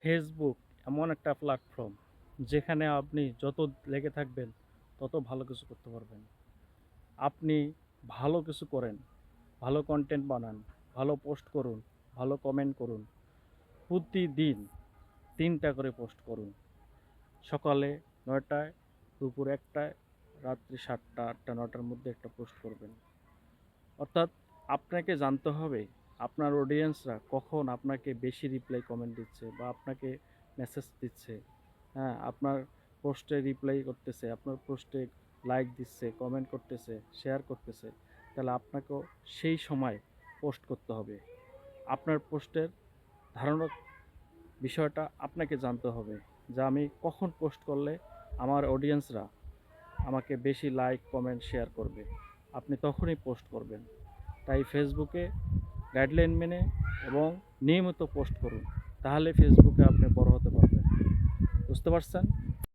Facebook এমন একটা platform যেখানে আপনি যত লেগে থাকবেন তত ভালো কিছু করতে পারবেন। আপনি ভালো কিছু করেন, ভালো কন্টেন্ট বানান, ভালো পোস্ট করুন, ভালো কমেন্ট করুন। প্রতিদিন ৩টা করে পোস্ট করুন। সকালে ৯টায়, দুপুর ১টায়, রাত্রি ৭টা, ৮টা, ৯টার মধ্যে একটা পোস্ট করবেন। অর্থাৎ আপনাকে জানতে হবে আপনার অডিয়েন্সরা কখন আপনাকে বেশি রিপ্লাই কমেন্ট দিচ্ছে বা আপনাকে মেসেজ দিচ্ছে। হ্যাঁ, আপনার পোস্টে রিপ্লাই করতেছে, আপনার পোস্টে লাইক দিচ্ছে, কমেন্ট করতেছে, শেয়ার করতেছে। তাহলে আপনাকেও সেই সময় পোস্ট করতে হবে। আপনার পোস্টের ধারণা বিষয়টা আপনাকে জানতে হবে যে আমি কখন পোস্ট করলে আমার অডিয়েন্সরা আমাকে বেশি লাইক, কমেন্ট, শেয়ার করবে। আপনি তখনই পোস্ট করবেন। তাই ফেসবুকে গাইডলাইন মেনে এবং নিয়মিত পোস্ট করুন। তাহলে ফেসবুকে আপনি বড় হতে পারবেন। বুঝতে পারছেন?